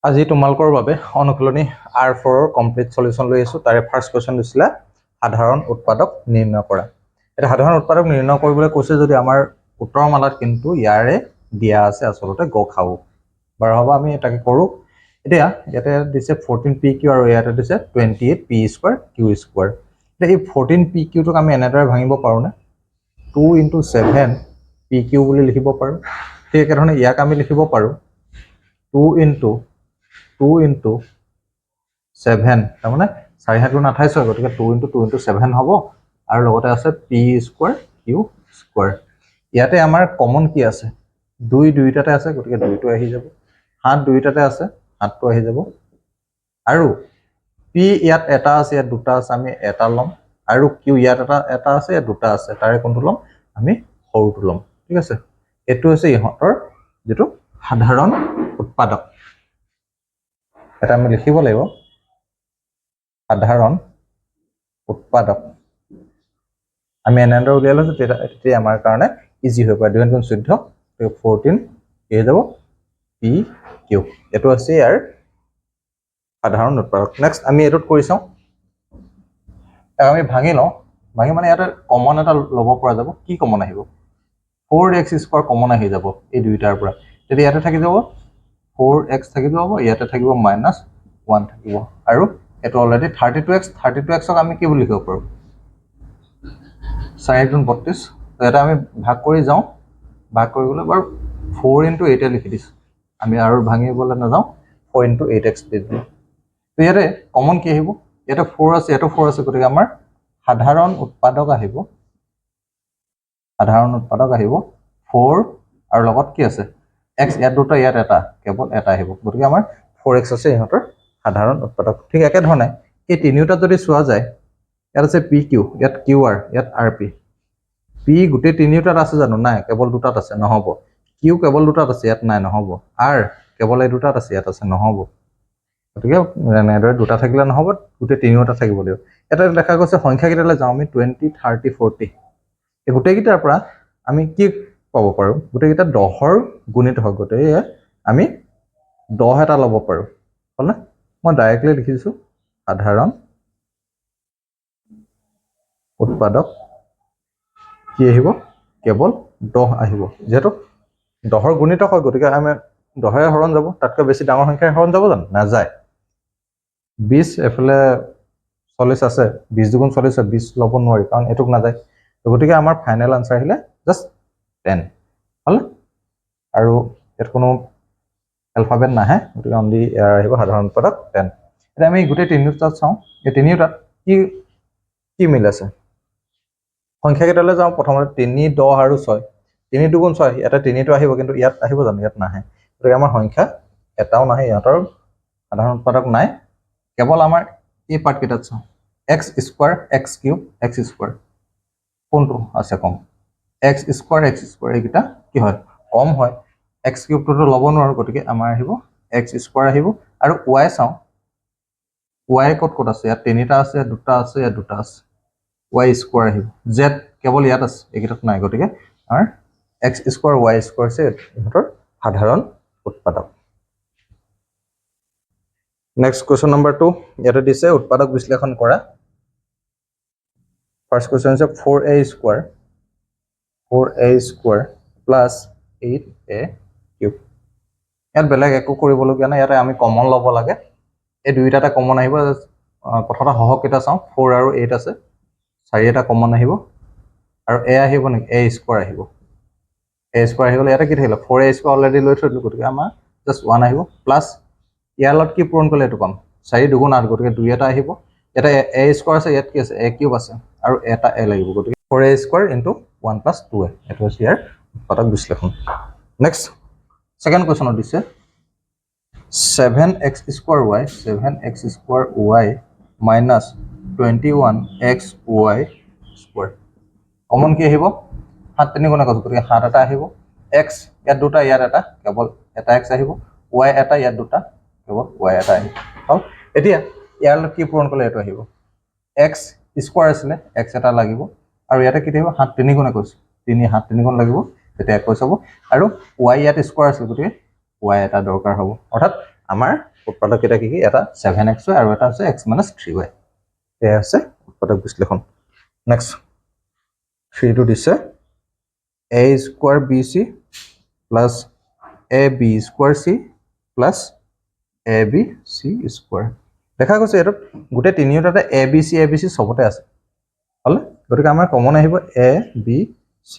আজি তোমালোকৰ বাবে অনুশীলনী R4 ৰ কমপ্লিট সলিউশন লৈ আছো। তাৰে ফাৰ্স্ট কোৱেশ্চন দিছিলা সাধাৰণ উৎপাদক নিৰ্ণয় কৰা। এটা সাধাৰণ উৎপাদক নিৰ্ণয় কৰিবলৈ কৈছে যদি আমাৰ উত্তৰমালাত কিন্তু ইয়াৰে দিয়া আছে আচলতে গ খাও। বাৰু হ'ব আমি এটাকে কৰো। এতিয়া ইয়াতে দিছে 14pq আৰু ইয়াতে দিছে 28p² q²। এতিয়া এই 14pq টোক আমি এনেদৰে ভাঙিব পাৰো না 2 * 7pq বুলি লিখিব পাৰো। ঠিক একেধৰণে ইয়াক আমি লিখিব পাৰো 2 * 7 তাৰমানে 4 × 7 = 28 হয়, গতিকে 2 * 2 * 7 হ'ব আৰু লগতে আছে p² q²। ইয়াতে আমাৰ কমন কি আছে 2 দুইটাতে আছে, গতিকে 2টো আহি যাব। 7 দুইটাতে আছে, 7টো আহি যাব। আৰু p ইয়াত এটা আছে, ইয়াত দুটা আছে, আমি এটা লম। আৰু q ইয়াত এটা আছে, ইয়াত দুটা আছে, তাৰে কোনটো লম আমি সৰুটো লম। ঠিক আছে, এটো হৈছে ইহঁতৰ যেটো সাধাৰণ উৎপাদক। এটা আমি লিখিব লাগিব সাধাৰণ উৎপাদক। আমি এনেদৰে উলিয়াই লৈছো তেতিয়া আমাৰ কাৰণে ইজি হৈ পৰে। 2 × 14 14 কি হৈ যাব pq। এটো আছে ইয়াৰ সাধাৰণ উৎপাদক। নেক্সট আমি এটোত কৰি চাও। আমি ভাঙি লওঁ, ভাঙি মানে ইয়াতে কমন এটা ল'ব পৰা যাব। কি কমন আহিব 4x² কমন আহি যাব এই দুইটাৰ পৰা। তেতিয়া ইয়াতে থাকি যাব 4x থাকি যাব, ইয়াতে থাকিব -1 থাকিব। আৰু এটো অলৰেডি 32x ক আমি কি বুলি লিখিব পাৰো 4 × 32। তো এটা আমি ভাগ কৰি যাওঁ, ভাগ কৰি গলে বাৰু 4 × 8 লিখি দিছো। আমি আৰু ভাঙিবলৈ নাযাওঁ, 4 × 8x দি দিলো। তো ইয়াতে কমন কি আহিব, ইয়াতে 4 আছে, ইয়াতে 4 আছে, গতিকে আমাৰ সাধাৰণ উৎপাদক আহিব 4 আৰু লগত কি আছে x, ইয়াত দুটা ইয়াত এটা, কেৱল এটা আহিব, গতিকে আমাৰ 4x আছে ইহঁতৰ সাধাৰণ উৎপাদক। ঠিক একেধৰণে এই তিনিওটা যদি চোৱা যায়, ইয়াত আছে pq, ইয়াত qr, ইয়াত rp। p গোটেই তিনিওটাত আছে জানো? নাই, কেৱল দুটাত আছে, নহব। q কেৱল দুটাত আছে, ইয়াত নাই, নহব। r কেৱল এই দুটাত আছে, ইয়াত আছে, নহব। গতিকে এনেদৰে দুটা থাকিলে নহব, গোটেই তিনিওটা থাকিব লাগিব। এটা দেখা গৈছে সংখ্যা কেইটালৈ যাওঁ আমি 20 30 40। এই গোটেইকেইটাৰ পৰা আমি কি পাব পাৰো, গোটেইকেইটা 10ৰ গুণিত হয়, গতিকে আমি 10 এটা ল'ব পাৰো। হল, মই ডাইৰেক্টলি লিখি দিছো সাধাৰণ উৎপাদক কি আহিব কেৱল 10 আহিব। যেহেতু 10ৰ গুণিত হয়, গতিকে আমি 10ৰে হৰণ যাব, তাতকৈ বেছি ডাঙৰ সংখ্যাৰে হৰণ যাব জানো? নাযায়। 20 এফালে 40 আছে, 20 × 2 = 40, 20 ল'ব নোৱাৰি কাৰণ এটুক নাযায়। গতিকে আমাৰ ফাইনেল আনসাৰ আহিলে জাস্ট 10। হল, আৰু ইয়াত কোনো এলফাবেট নাহে, গতিকে অনলি ইয়াৰ আহিব সাধাৰণ উৎপাদক 10। এতিয়া আমি গোটেই তিনিওটাত চাওঁ, এই তিনিওটাত কি কি মিল আছে। সংখ্যা কেইটালৈ যাওঁ, প্ৰথমতে 3 10 আৰু 6। 3 × 2 = 6, ইয়াতে 3টো আহিব, কিন্তু ইয়াত আহিব জানো? ইয়াত নাহে। গতিকে আমাৰ সংখ্যা এটাও নাহে, ইহঁতৰ সাধাৰণ উৎপাদক নাই। কেৱল আমাৰ এই পাৰ্ট কেইটাত চাওঁ, x² x³ x²। কোনটো আছে কম? x² x² এইকেইটা কি হয় কম হয়। x³ টোতো ল'ব নোৱাৰো, গতিকে আমাৰ আহিব x² আহিব। আৰু y চাওঁ, y ক'ত আছে? ইয়াত 3টা আছে, ইয়াত 2টা আছে, ইয়াত 2টা আছে, y² আহিব। z কেৱল ইয়াত আছে, এইকেইটাত নাই, গতিকে আমাৰ x² y² আছে ইহঁতৰ সাধাৰণ উৎপাদক। নেক্সট কুৱেশ্যন নম্বৰ 2 ইয়াতে দিছে উৎপাদক বিশ্লেষণ কৰা। ফাৰ্স্ট কুৱেশ্যন হৈছে 4a² plus 8a³ ইয়াত বেলেগ একো কৰিবলগীয়া নাই, ইয়াতে আমি কমন ল'ব লাগে। এই দুইটাতে কমন আহিব। প্ৰথমতে হহক কেইটা চাওঁ, 4 আৰু 8 আছে, 4 এটা কমন আহিব, আৰু a আহিব নেকি? a² আহিব। a² আহি গ'লে ইয়াতে কি থাকিলে 4a² অলৰেডি লৈ থৈ দিলো, গতিকে আমাৰ জাষ্ট 1 আহিব। প্লাছ ইয়াৰ লগত কি পূৰণ কৰিলে এইটো পাম 4 × 2 = 8, গতিকে 2 এটা আহিব। ইয়াতে a² আছে, ইয়াত কি আছে a³ আছে, আৰু এটা a লাগিব, গতিকে 4a² × 1 + 2a। এইটো হৈছে ইয়াৰ উৎপাদক বিশ্লেষণ। নেক্সট সেকেন্ড কুৱেশ্যনত দিছে 7x² y minus 21xy²। Common কি আহিব? 7 3 × 9, গতিকে 7 এটা আহিব। x ইয়াত দুটা, ইয়াত এটা, কেৱল এটা x আহিব। y এটা, ইয়াত দুটা, কেৱল y এটা আহিব। হল, এতিয়া ইয়াৰ লগত কি পূৰণ কৰিলে এইটো আহিব x² আছিলে, x এটা লাগিব, আৰু ইয়াতে কি থাকিব 7 3 × 21, 3 7 3 গুণ লাগিব, তেতিয়া 21 হ'ব। আৰু y ইয়াত স্কোৱাৰ আছে, গতিকে y এটা দৰকাৰ হ'ব। অৰ্থাৎ আমাৰ উৎপাদক কেইটা কি এটা 7xy আৰু এটা আছে x - 3y এয়া আছে উৎপাদক বিশ্লেষণ নেক্সট 3 টো দিছে a square bc plus ab square c plus ab c square দেখা গৈছে এটা গোটে তিনিওটাতে abc সবতে আছে হল গতিকে আমাৰ কমন আহিব a b c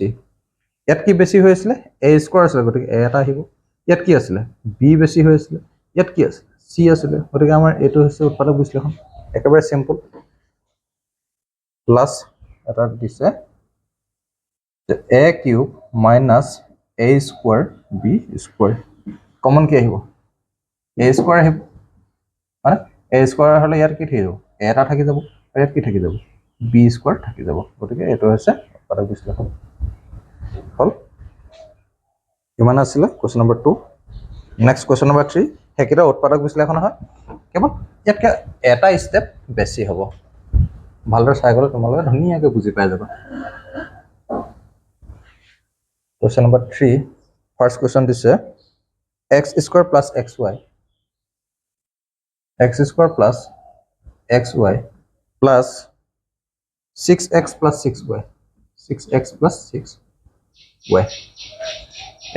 ইয়াত কি বেছি হৈ আছিল a স্কয়াৰ আছিল গতিকে a এটা আহিব ইয়াত কি আছিল b বেছি হৈ আছিল ইয়াত কি আছিল c আছিল গতিকে আমাৰ এটো হৈছে উৎপাদক বিশ্লেষণ একেবাৰে সিম্পল প্লাস এটা দিছে a cube minus a square b square common কি আহিব a স্কয়ার আহিব মানে a স্কয়ার হলে ইয়াত কি থাকিব a এটা থাকি যাব আৰু ইয়াত কি থাকি যাব b স্কয়ার থাকি যাব গতিকে এটো হৈছে উৎপাদক বিশ্লেষণ হল কিমান আছিল question number 2 next question number 3 হেকিটা উৎপাদক বিশ্লেষণ হয় কেৱল ইয়াতকে এটা স্টেপ বেছি হ'ব ভালদৰে চাই গলে তোমালোকে ধুনীয়াকৈ বুজি পাই যাবা Question number 3. First question this is x square plus xy. X square plus xy plus 6x plus 6y. 6x plus 6y.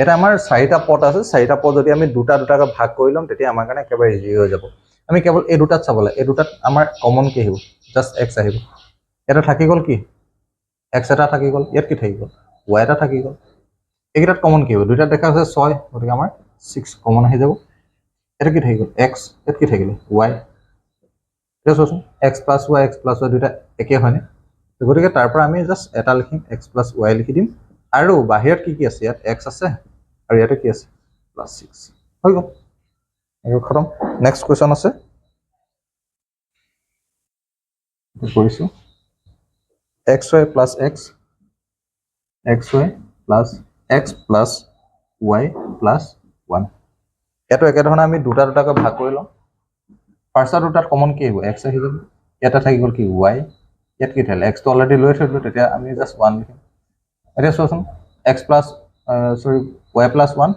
এটা আমাৰ চাৰিটা পদ আছে চাৰিটা পদ যদি আমি দুটা দুটাকৈ ভাগ কৰি লম তেতিয়া আমাৰ কাৰণে একেবাৰে ইজি হৈ যাব আমি কেৱল এই দুটাত চাবলে এই দুটাত আমাৰ কমন কি আহিব জাস্ট x আহিব এটা থাকি গল কি x এটা থাকি গল ইয়াত কি থাকি গল y এটা থাকি গল একেটাত কমন কি হবে দুইটা দেখা আছে 6 গতিকে আমাৰ 6 কমন আহি যাব এটা কি থাকি গল x এত কি থাকিলে y এটা সোচোন x + y দুইটা একে হয়নে গতিকে তাৰ পৰা আমি জাস্ট এটা লিখিম x + y লিখি দিম আৰু বাহিৰত কি আছে ইয়াত x আছে আৰু ইয়াতে কি আছে +6 হৈ গল আৰু খতম নেক্সট কোৱেশ্চন আছে কৰিছো xy + x xy + x plus y plus 1 এটো একে ধৰণে আমি দুটা দুটাকৈ ভাগ কৰি লম ফাৰ্স্ট দুটাত কমন কি হ'ব x আহি যাব এটা থাকি গল কি y ইয়াত কি থাকিল x টো অলৰেডি লৈ থৈলো তেতিয়া আমি জাস্ট 1 লিখিম এটা সোচোন x plus y plus 1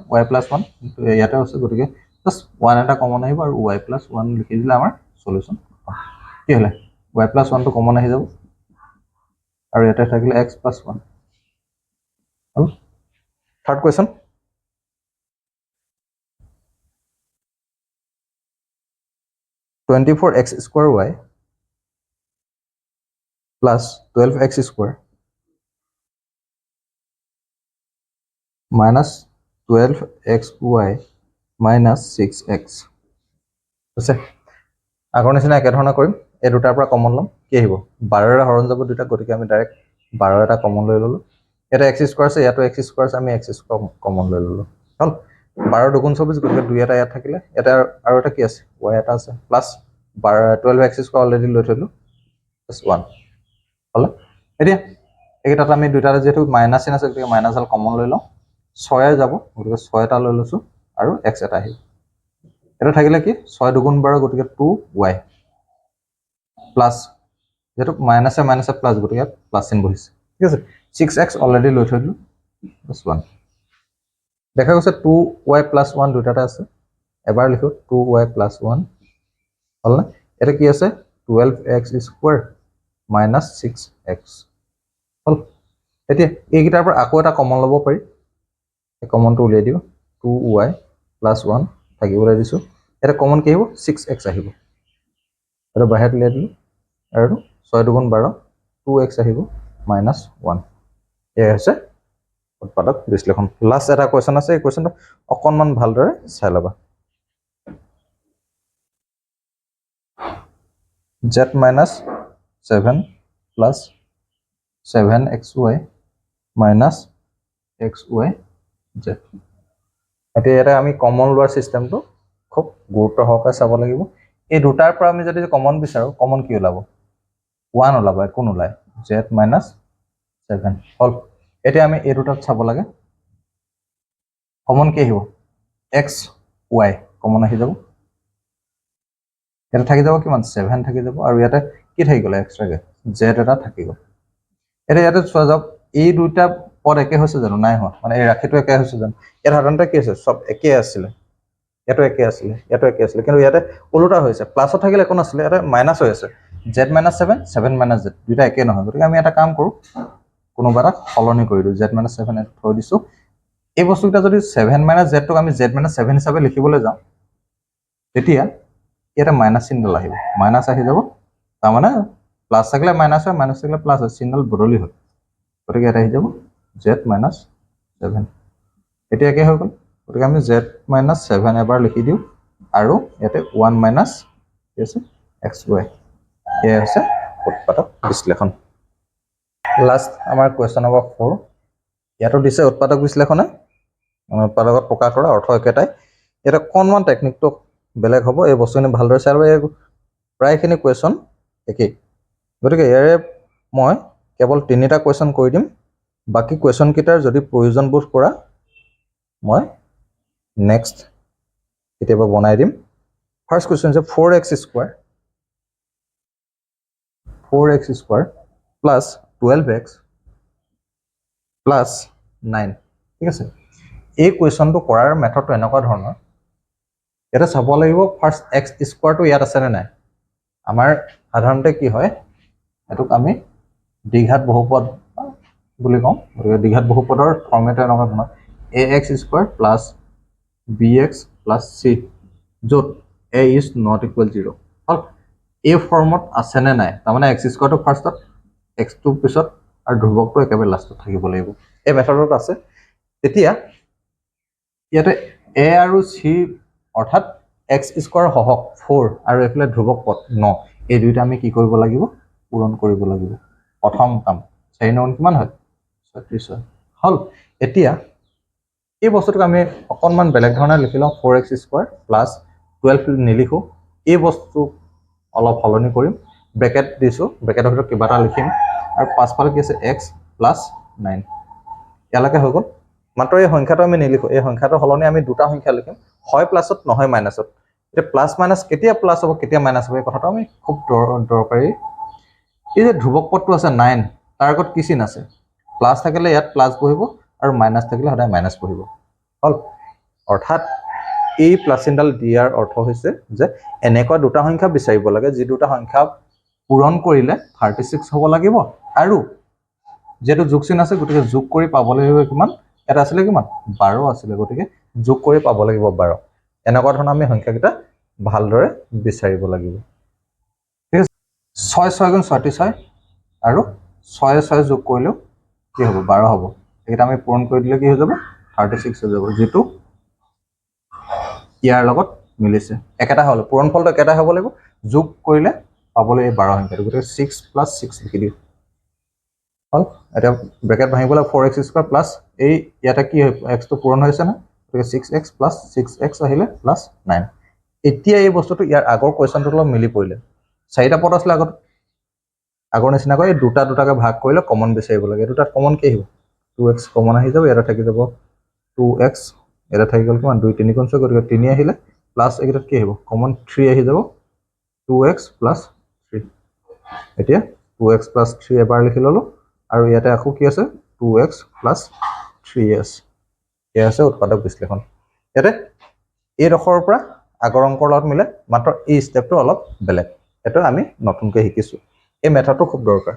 ইয়াতে আছে গতিকে জাস্ট 1 এটা কমন আহিব আৰু y plus 1 লিখি দিলে আমাৰ সলিউশন কি হলে y plus 1 টো কমন আহি যাব আৰু ইয়াতে থাকিলে x plus 1 হল Third question. (24x square y plus 12x square minus 12xy minus 6x. আছে আগৰ নিচিনা একে ধৰণে কৰিম এই দুটাৰ পৰা কমন লম কি আহিব 12 ৰে হৰণ যাব দুটা গতিকে আমি ডাইৰেক্ট 12 এটা কমন লৈ ললো এটা x স্কয়াৰ আছে ইয়াতো x স্কয়াৰ আছে আমি x স্কয়াৰ কমন লৈ ললো হল 12 দুগুণ 24 গতিকে দুই এটা ইয়াত থাকিলে এটা আৰু এটা কি আছে y এটা আছে প্লাস 12x স্কয়াৰ অলৰেডি লৈ থলো প্লাস 1 হল এতিয়া একেটাত আমি দুইটাৰে যেটো মাইনাস চিন আছে গতিকে মাইনাস আল কমন লৈ লওঁ 6 যাব গতিকে 6 এটা লৈ লৈছো আৰু x এটা আহিল এটা থাকিলে কি 6 দুগুণ 12 গতিকে 2y প্লাস যেটো মাইনাসে মাইনাসে প্লাস গতিকে প্লাস চিন বহিছে ঠিক আছে 6x অলৰেডি লৈ থৈলো প্লাস 1 দেখা গৈছে 2y + 1 দুটাটা আছে এবাৰ লিখো 2y + 1 হল না এটা কি আছে 12x স্কয়াৰ - 6x হল এতিয়া এই গিটাৰ পৰা আকৌ এটা কমন লব পাৰি এই কমনটো উলিয়াই দিও 2y + 1 থাকিবলৈ দিছো এটা কমন কি আহিব 6x আহিব আৰু বাহিৰত উলিয়াই দিলো আৰু 6 দুগুণ 12 2x আহিব -1 এই আছে উৎপাদক বিশ্লেষণ লাষ্ট এটা কোৱেশ্চন আছে এই কোৱেশ্চনটো অকনমান ভালদৰে চাই লবা z - 7 + 7xy - xyz এতিয়া এটা আমি কমন লোৱাৰ সিস্টেমটো খুব গুৰুত্ব সহকাৰে চাব লাগিব এই দুটাৰ পৰা আমি যদি কমন বিচাৰো কমন কি ওলাব 1 ওলাব কোন ওলাই z - 7 হল এতিয়া আমি এই দুটাত চাব লাগে কমন কি আহিব x y কমন আহি যাব এটা থাকি যাব কিমান 7 থাকি যাব আৰু ইয়াতে কি থাকি গল এক্সট্ৰাকে z এটা থাকি গল এটা ইয়াতে চোৱা যাওক এই দুটা পদ একে হৈছে জানো নাই হোৱা মানে এই ৰাখিটো একে হৈছে জানো এৰ সাধাৰণতে কি আছে সব একে আছিল এটো একে আছিলে কিন্তু ইয়াতে ওলোটা হৈছে প্লাছত থাকিলে একো নাছিলে এটা মাইনাছ হৈ আছে z - 7 7 - z দুইটা একে নহয় গতিকে আমি এটা কাম কৰো কোনোবা এটা সলনি কৰি দিওঁ z - 7 এটো থৈ দিছো এই বস্তুটা যদি 7 - z টোক আমি z - 7 হিচাপে লিখিবলৈ যাওঁ তেতিয়া এটা মাইনাস চিহ্ন আহিব মাইনাস আহি যাব তাৰ মানে প্লাস থাকিলে মাইনাস হয় মাইনাস থাকিলে প্লাস হয় চিহ্ন বদলি হয় গতিকে এটা আহি যাব z - 7 এতিয়া কি হৈ গ'ল গতিকে আমি z - 7 এবাৰ লিখি দিওঁ আৰু ইয়াতে 1 মাইনাস কি আছে xy এ আছে উৎপাদক বিশ্লেষণ লাষ্ট আমাৰ কোৱেশ্চন নম্বৰ 4 ইয়াতো দিছে উৎপাদক বিশ্লেষণে উৎপাদকত প্ৰকাশ কৰা অৰ্থ একেটাই এটা কনমান টেকনিকটো বেলেগ হ'ব এই বস্তুখিনি ভালদৰে চাই ল'ব প্ৰায়খিনি কুৱেশ্যন একেই গতিকে ইয়াৰে মই কেৱল 3টা কুৱেশ্যন কৰি দিম বাকি কুৱেশ্যন কেইটাৰ যদি প্ৰয়োজন বোধ কৰা মই নেক্সট কেতিয়াবা বনাই দিম ফাৰ্ষ্ট কুৱেশ্যন আছে 4x square plus 12x plus 9 ঠিক আছে এই কুৱেশ্যনটো কৰাৰ মেথডটো এনেকুৱা ধৰণৰ এটা চাব লাগিব ফাৰ্স্ট x স্কয়াৰটো ইয়াত আছে নে নাই আমাৰ সাধাৰণতে কি হয় এটোক আমি দ্বিঘাত বহুপদ বুলি কওঁ দ্বিঘাত বহুপদৰ ফৰ্মেট এনেকুৱা ধৰণৰ ax square plus bx plus c য'ত a is not equal 0 হল এই ফৰ্মত আছে নে নাই তাৰ মানে x স্কয়াৰটো ফাৰ্স্টত x টো পিছত আৰু ধ্ৰুৱকটো একেবাৰে লাষ্টত থাকিব লাগিব এই মেথডত আছে তেতিয়া ইয়াতে a আৰু c অৰ্থাৎ x স্কয়াৰ হহক 4 আৰু এফালে ধ্ৰুৱক পদ 9 এই দুইটা আমি কি কৰিব লাগিব পূৰণ কৰিব লাগিব প্ৰথম কাম 4 9 কিমান হয় 36 হয় হল এতিয়া এই বস্তুটো আমি অকনমান বেলেগ ধৰণে লিখি লওঁ 4x স্কয়াৰ প্লাছ 12 নিলিখো এই বস্তু অলপ হলনি কৰিম ব্ৰেকেট দিছো ব্ৰেকেটৰ ভিতৰত কিবা এটা লিখিম আৰু পাছফালে কি আছে x প্লাছ 9 ইয়ালৈকে হৈ গ'ল মাত্ৰ এই সংখ্যাটো আমি নিলিখো এই সংখ্যাটো হলনি আমি দুটা সংখ্যা লিখিম হয় প্লাছত নহয় মাইনাছত এটা প্লাস মাইনাস কেতিয়া প্লাস হ'ব কেতিয়া মাইনাস হ'ব এই কথাটো আমি খুব দৰকাৰী এই যে ধ্ৰুৱক পদটো আছে 9 তাৰ আগত কি চিন আছে প্লাস থাকিলে ইয়াত প্লাস বহিব আৰু মাইনাস থাকিলে সদায় মাইনাস বহিব হল অৰ্থাৎ এই প্লাস চিনডাল দিয়াৰ অৰ্থ হৈছে যে এনেকুৱা দুটা সংখ্যা বিচাৰিব লাগে যি দুটা সংখ্যা পূৰণ কৰিলে 36 হ'ব লাগিব আৰু যেটো যোগ চিন আছে গতিকে যোগ কৰি পাবলৈ লাগিব কিমান এটা আছিল কিমান 12 আছিল গতিকে যোগ কৰি পাব লাগিব 12 এনেকুৱা ধৰণৰ আমি সংখ্যাকেইটা ভালদৰে বিচাৰিব লাগিব ঠিক আছে 6 6 গুণ 36 আৰু 6 6 যোগ কৰিলেও কি হ'ব 12 হ'ব এটা আমি পূৰণ কৰি দিলে কি হৈ যাব 36 হৈ যাব যেটো ইয়াৰ লগত মিলিছে একেটা হল পূৰণ ফলটো একেটা হ'ব লাগিব যোগ কৰিলে পাবলৈ 12 সংখ্যাটো গতিকে 6 + 6 লিখি দিও হল এটা ব্ৰেকেট ভাঙিবলৈ 4x স্কয়াৰ প্লাস এই ইয়াতে কি x টো পূৰণ হৈছে না গতিকে 6x + 6x আহিলে প্লাস 9 এতিয়া এই বস্তুটো ইয়াৰ আগৰ কোৱেশ্চনটো লগত মিলি পৰিলে চাৰিটা পদ আছিল আগৰ নিচিনাকৈ এই দুটাকে ভাগ কৰিলে কমন বিচাৰিব লাগে এই দুটাত কমন কি আহিব 2x কমন আহি যাব এটা থাকি যাব 2x এটা থাকি গ'ল কিমান 2 3 গুণ 6 গতিকে 3 আহিলে প্লাস একেটাত কি আহিব কমন 3 আহি যাব 2x + 3 এতিয়া 2x + 3 এবাৰ লিখি ললো আৰু ইয়াতে আকৌ কি আছে 2x + 3s এ আছে উৎপাদক বিশ্লেষণ ইয়াতে এই ৰখৰ পৰা আগৰ অংকৰ লগত মিলে মাত্ৰ এই স্টেপটো অলপ বেলেগ এটা আমি নতুনকৈ শিকিছো এই মেথডটো খুব দৰকাৰ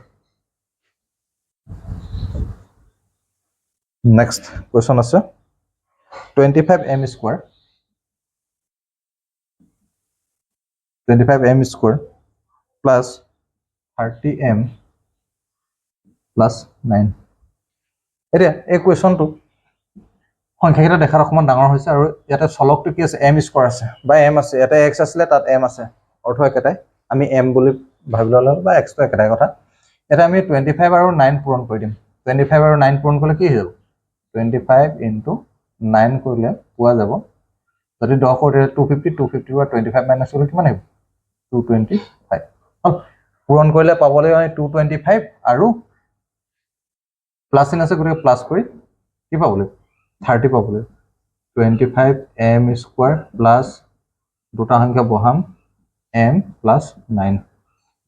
নেক্সট কোৱেশ্চন আছে 25m square 25m square plus 30m plus 9 এতিয়া এই কোৱেশ্চনটো সংখ্যাকেইটা দেখাৰ অকমান ডাঙৰ হৈছে আৰু ইয়াতে চলকটো কি আছে m স্কয়াৰ আছে বা m আছে ইয়াতে x আছিলে তাত m আছে অৰ্থ একেটাই আমি m বুলি ভাবি ললো বা x টো একেটাই কথা এটা আমি 25 আৰু 9 পূৰণ কৰি দিম 25 আৰু 9 পূৰণ কৰিলে কি হৈ যাব 25 * 9 কৰিলে পোৱা যাব যদি 10 কৰি 250 250 বা 25 মাইনাস কৰিলে কিমান আহিব 225 হল পূৰণ কৰিলে পাবলৈ 225 আৰু প্লাস চিন আছে গতিকে প্লাস কৰি কি পাবলৈ 30 পাবলৈ 25m স্কয়াৰ প্লাস দুটা সংখ্যা বহাম m প্লাস 9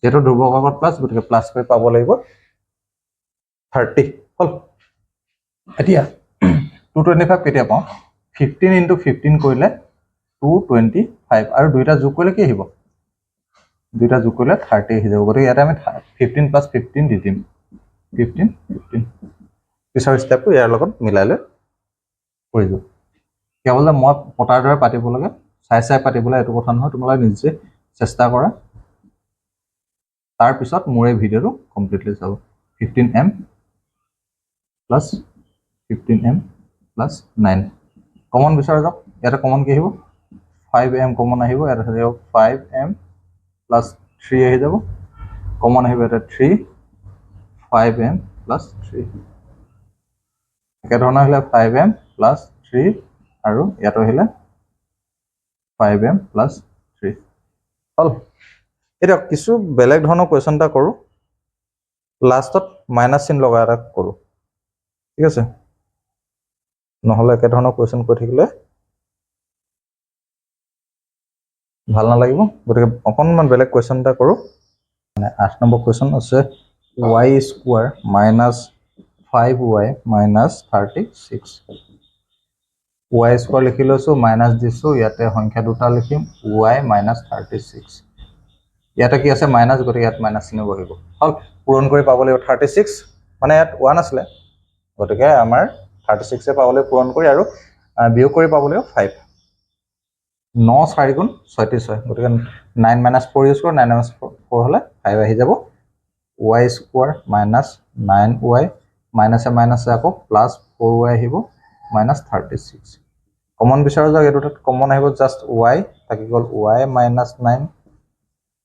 যেটো ধ্ৰুৱক আগত প্লাস গতিকে প্লাস কৰি পাব লাগিব 30 হল এতিয়া 225 কেতিয়া পাওঁ 15 * 15 কৰিলে 225 আৰু দুইটা যোগ কৰিলে কি আহিব দুইটা যোগ কৰিলে 30 আহি যাব গতিকে ইয়াতে আমি 15 + 15 দি দিম 15 পিছৰ ষ্টেপটো ইয়াৰ লগত মিলাই লৈ কৰি দিওঁ কেৱল যে মই পটাৰ দৰে পাতিব লাগে চাই পাতিবলৈ এইটো কথা নহয় তোমালোকে নিজে চেষ্টা কৰা তাৰপিছত মোৰ এই ভিডিঅ'টো কমপ্লিটলি চাব 15m + 15m + 9 কমন বিচাৰা যাওক ইয়াতে কমন কি আহিব 5m কমন আহিব ইয়াতে থাকিব 5m + 3 আহি যাব কমন আহিব ইয়াতে 3 5m + 3 একেধৰণৰ আহিলে 5m + 3 আৰু ইয়াতো আহিলে 5m + 3 হল এতিয়া কিছু বেলেগ ধৰণৰ কোৱেশ্চন এটা কৰোঁ লাষ্টত মাইনাছ চিন লগাই এটা কৰোঁ ঠিক আছে নহ'লে একেধৰণৰ কোৱেশ্চন কৈ থাকিলে ভাল নালাগিব গতিকে অকণমান বেলেগ কোৱেশ্চন এটা কৰোঁ মানে 8 নম্বৰ কোৱেশ্চন আছে y² - 5y - 36 y² লিখি লৈছোঁ মাইনাছ দিছোঁ ইয়াতে সংখ্যা দুটা লিখিম y - 36 ইয়াতে কি আছে মাইনাছ গতিকে ইয়াত মাইনাছ চিন বহিব হল পূৰণ কৰি পাব লাগিব 36 মানে ইয়াত 1 আছিলে গতিকে আমাৰ 36 এ পাবলৈ পূৰণ কৰি আৰু বিয়োগ কৰি পাব লাগিব 5 9 4 গুণ 36 হয় গতিকে 9 - 4 ইউজ কৰোঁ 9 - 4 হ'লে 5 আহি যাব y² - 9y মাইনাছে আকৌ +4y আহিব -36 কমন বিচাৰা যাওক এইটো তাত কমন আহিব জাষ্ট y থাকি গ'ল y - 9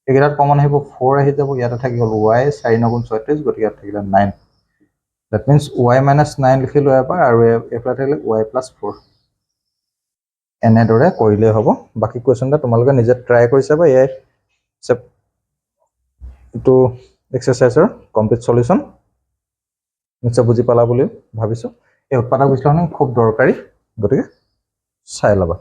এইকেইটাত কমন আহিব 4 আহি যাব ইয়াতে থাকি গ'ল y 4 9 গুণ 36 গতিকে ইয়াত থাকিলে 9 that means y - 9 লিখিলোঁ এবাৰ আৰু এইফালে থাকিলে y + 4 এনেদৰে কৰিলে হ'ব বাকি কোৱেশ্চনটা তোমালোকে নিজে ট্ৰাই কৰি চাবা এই এইটো এক্সাৰসাইজৰ কমপ্লিট সলিউশন নিশ্চয় বুজি পালা বুলি ভাবিছোঁ এই উৎপাদক বিশ্লেষণ খুব দৰকাৰী গতিকে চাই ল'বা